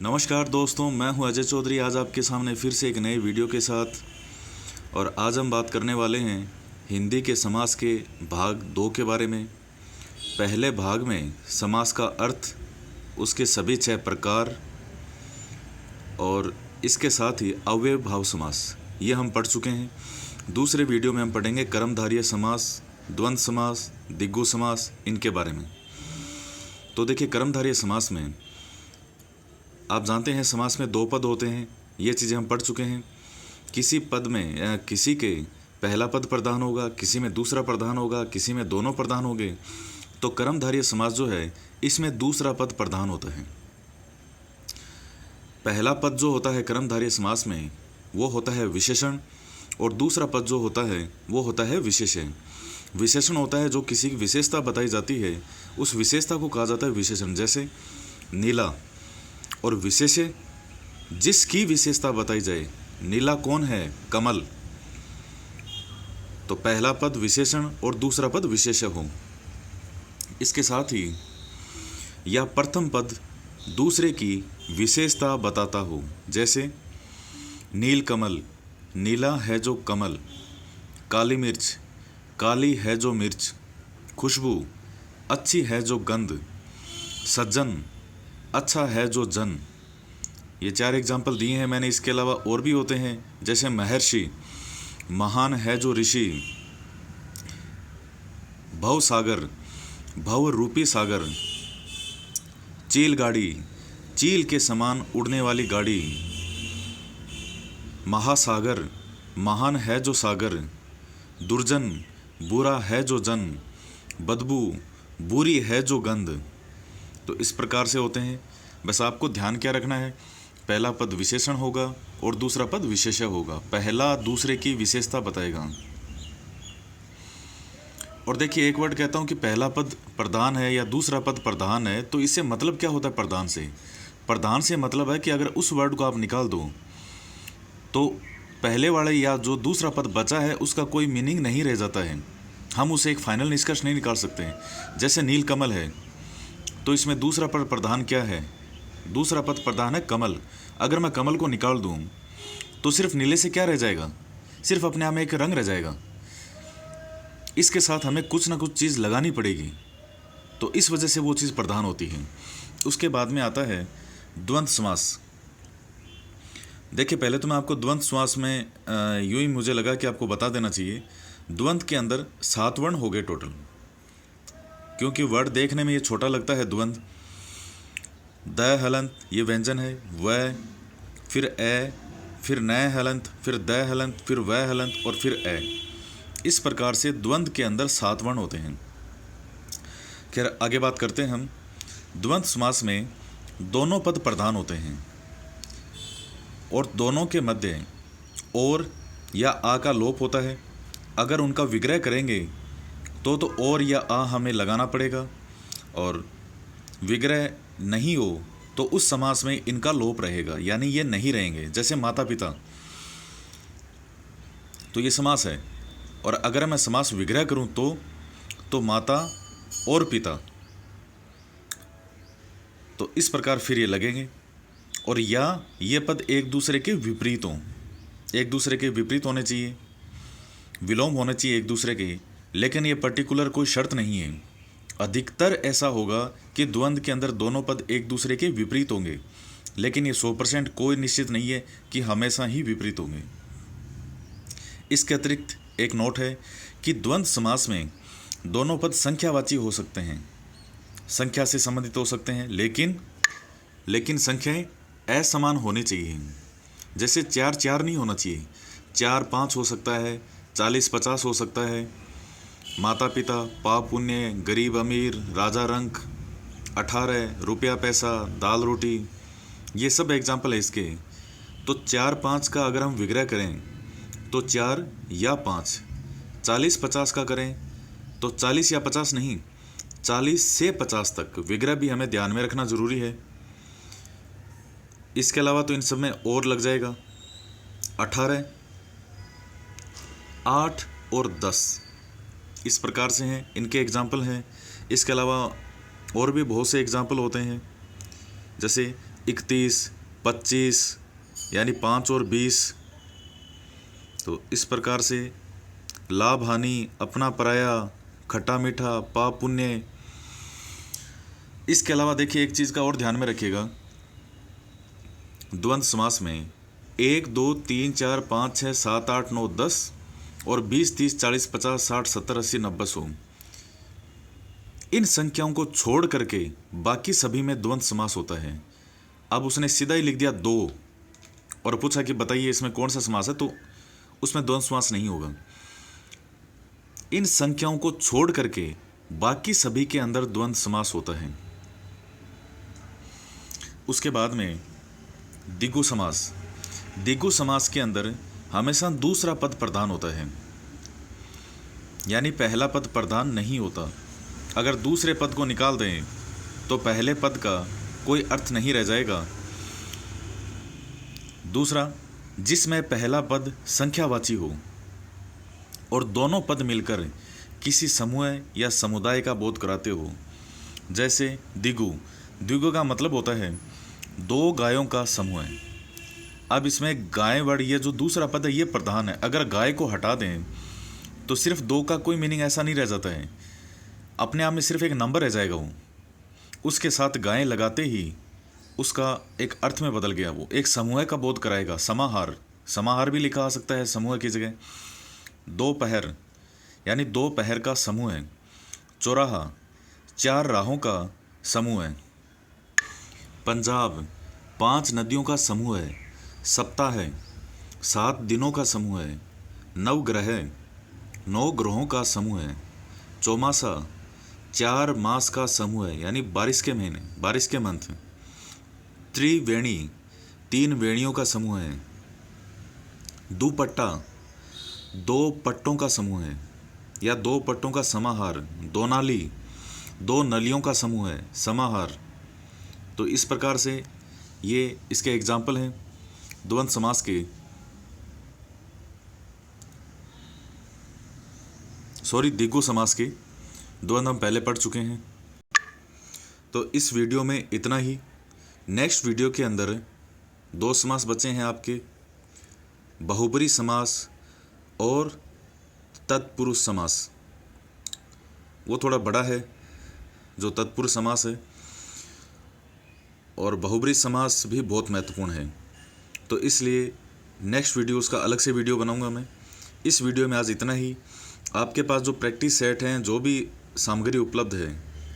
नमस्कार दोस्तों, मैं हूं अजय चौधरी। आज आपके सामने फिर से एक नए वीडियो के साथ। और आज हम बात करने वाले हैं हिंदी के समास के भाग 2 के बारे में। पहले भाग में समास का अर्थ, उसके सभी 6 प्रकार और इसके साथ ही अव्यय भाव समास, ये हम पढ़ चुके हैं। दूसरे वीडियो में हम पढ़ेंगे कर्मधारय समास, द्वंद्व समास, दिग्गु समास, इनके बारे में। तो देखिए, कर्मधारय समास में आप जानते हैं समास में 2 पद होते हैं। ये चीज़ें हम पढ़ चुके हैं। किसी पद में किसी के पहला पद प्रधान होगा, किसी में दूसरा प्रधान होगा, किसी में दोनों प्रधान होंगे। तो कर्मधारय समास जो है, इसमें दूसरा पद प्रधान होता है। पहला पद जो होता है कर्मधारय समास में, वो होता है विशेषण, और दूसरा पद जो होता है वो होता है विशेषण। विशेषण होता है जो किसी की विशेषता बताई जाती है, उस विशेषता को कहा जाता है विशेषण। जैसे नीला। और विशेष्य, जिसकी विशेषता बताई जाए। नीला कौन है? कमल। तो पहला पद विशेषण और दूसरा पद विशेष्य हो। इसके साथ ही या प्रथम पद दूसरे की विशेषता बताता हो। जैसे नील कमल, नीला है जो कमल। काली मिर्च, काली है जो मिर्च। खुशबू, अच्छी है जो गंध। सज्जन, अच्छा है जो जन। ये 4 एग्जाम्पल दिए हैं मैंने। इसके अलावा और भी होते हैं, जैसे महर्षि, महान है जो ऋषि। भव सागर, भव रूपी सागर। चील गाड़ी, चील के समान उड़ने वाली गाड़ी। महासागर, महान है जो सागर। दुर्जन, बुरा है जो जन। बदबू, बुरी है जो गंध। तो इस प्रकार से होते हैं। बस आपको ध्यान क्या रखना है, पहला पद विशेषण होगा और दूसरा पद विशेष्य होगा। पहला दूसरे की विशेषता बताएगा। और देखिए, एक वर्ड कहता हूं कि पहला पद प्रधान है या दूसरा पद प्रधान है, तो इससे मतलब क्या होता है प्रधान से? प्रधान से मतलब है कि अगर उस वर्ड को आप निकाल दो तो पहले वाले या जो दूसरा पद बचा है उसका कोई मीनिंग नहीं रह जाता है। हम उसे एक फाइनल निष्कर्ष नहीं निकाल सकते हैं। जैसे नील कमल है, तो इसमें दूसरा पद प्रधान क्या है? दूसरा पद प्रधान है कमल। अगर मैं कमल को निकाल दूं तो सिर्फ नीले से क्या रह जाएगा? सिर्फ अपने आप में एक रंग रह जाएगा। इसके साथ हमें कुछ ना कुछ चीज़ लगानी पड़ेगी, तो इस वजह से वो चीज़ प्रधान होती है। उसके बाद में आता है द्वंद्व समास। देखिए, पहले तो मैं आपको द्वंद्व समास में यूं ही मुझे लगा कि आपको बता देना चाहिए। द्वंद्व के अंदर 7 वर्ण हो गए टोटल, क्योंकि वर्ड देखने में ये छोटा लगता है द्वंद्व। द हलंत ये व्यंजन है, व, फिर ए, फिर न हलंत, फिर द हलंत, फिर व हलंत और फिर ए। इस प्रकार से द्वंद्व के अंदर 7 वर्ण होते हैं। खैर, आगे बात करते हैं हम। द्वंद्व समास में दोनों पद प्रधान होते हैं और दोनों के मध्य और या आ का लोप होता है। अगर उनका विग्रह करेंगे तो और या आ हमें लगाना पड़ेगा, और विग्रह नहीं हो तो उस समास में इनका लोप रहेगा, यानी ये नहीं रहेंगे। जैसे माता पिता, तो ये समास है, और अगर मैं समास विग्रह करूं तो माता और पिता, तो इस प्रकार फिर ये लगेंगे। और या ये पद एक दूसरे के विपरीत हों, एक दूसरे के विपरीत होने चाहिए, विलोम होने चाहिए एक दूसरे के। लेकिन ये पर्टिकुलर कोई शर्त नहीं है। अधिकतर ऐसा होगा कि द्वंद्व के अंदर दोनों पद एक दूसरे के विपरीत होंगे, लेकिन ये 100% कोई निश्चित नहीं है कि हमेशा ही विपरीत होंगे। इसके अतिरिक्त एक नोट है कि द्वंद्व समास में दोनों पद संख्यावाची हो सकते हैं, संख्या से संबंधित हो सकते हैं, लेकिन संख्याएं असमान होनी चाहिए। जैसे 4 4 नहीं होना चाहिए, 4 5 हो सकता है, 40 50 हो सकता है। माता पिता, पाप पुण्य, गरीब अमीर, राजा रंक, 18, रुपया पैसा, दाल रोटी, ये सब एग्जाम्पल है इसके। तो 4 5 का अगर हम विग्रह करें तो 4 या 5, 40 50 का करें तो 40 या 50 नहीं, 40 से 50 तक विग्रह भी हमें ध्यान में रखना ज़रूरी है। इसके अलावा तो इन सब में और लग जाएगा। 18, 8 और 10 इस प्रकार से हैं, इनके एग्जाम्पल हैं। इसके अलावा और भी बहुत से एग्जाम्पल होते हैं, जैसे 31, 25 यानी 5 और 20। तो इस प्रकार से लाभ हानि, अपना पराया, खट्टा मीठा, पाप पुण्य। इसके अलावा देखिए एक चीज़ का और ध्यान में रखिएगा, द्वंद्व समास में 1, 2, 3, 4, 5, 6, 7, 8, 9, 10 और 20, 30, 40, 50, 60, 70, 80, 90, 100, इन संख्याओं को छोड़ करके बाकी सभी में द्वंद्व समास होता है। अब उसने सीधा ही लिख दिया 2 और पूछा कि बताइए इसमें कौन सा समास है, तो उसमें द्वंद्व समास नहीं होगा। इन संख्याओं को छोड़ करके बाकी सभी के अंदर द्वंद्व समास होता है। उसके बाद में द्विगु समास। द्विगु समास के अंदर हमेशा दूसरा पद प्रधान होता है, यानी पहला पद प्रधान नहीं होता। अगर दूसरे पद को निकाल दें तो पहले पद का कोई अर्थ नहीं रह जाएगा। दूसरा, जिसमें पहला पद संख्यावाची हो और दोनों पद मिलकर किसी समूह या समुदाय का बोध कराते हो, जैसे द्विगु। द्विगु का मतलब होता है 2 गायों का समूह। अब इसमें गाय वर्ड, ये जो दूसरा पद है ये प्रधान है। अगर गाय को हटा दें तो सिर्फ 2 का कोई मीनिंग ऐसा नहीं रह जाता है, अपने आप में सिर्फ एक नंबर रह जाएगा वो। उसके साथ गायें लगाते ही उसका एक अर्थ में बदल गया, वो एक समूह का बोध कराएगा। समाहार, समाहार भी लिखा आ सकता है समूह की जगह। 2 पहर यानी 2 पहर का समूह है। चौराहा, 4 राहों का समूह है। पंजाब, 5 नदियों का समूह है। सप्ताह है, 7 दिनों का समूह है। नवग्रह, 9 ग्रहों का समूह है। चौमासा, 4 मास का समूह है, यानी बारिश के महीने, बारिश के मंथ। त्रिवेणी, 3 वेणियों का समूह है। दुपट्टा, 2 पट्टों का समूह है या 2 पट्टों का समाहार। दोनाली, 2 नलियों का समूह है, समाहार। तो इस प्रकार से ये इसके एग्जाम्पल हैं द्वंद्व समास के। द्विगु समास के द्वंद्व हम पहले पढ़ चुके हैं। तो इस वीडियो में इतना ही। नेक्स्ट वीडियो के अंदर 2 समास बचे हैं आपके, बहुब्री समास और तत्पुरुष समास। वो थोड़ा बड़ा है जो तत्पुरुष समास है, और बहुब्री समास भी बहुत महत्वपूर्ण है। तो इसलिए नेक्स्ट वीडियो उसका अलग से वीडियो बनाऊंगा मैं। इस वीडियो में आज इतना ही। आपके पास जो प्रैक्टिस सेट हैं, जो भी सामग्री उपलब्ध है,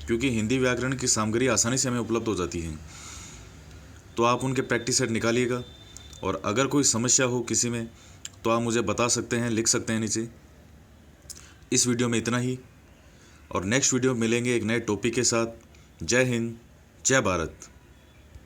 क्योंकि हिंदी व्याकरण की सामग्री आसानी से हमें उपलब्ध हो जाती है, तो आप उनके प्रैक्टिस सेट निकालिएगा। और अगर कोई समस्या हो किसी में तो आप मुझे बता सकते हैं, लिख सकते हैं नीचे। इस वीडियो में इतना ही, और नेक्स्ट वीडियो मिलेंगे एक नए टॉपिक के साथ। जय हिंद, जय भारत।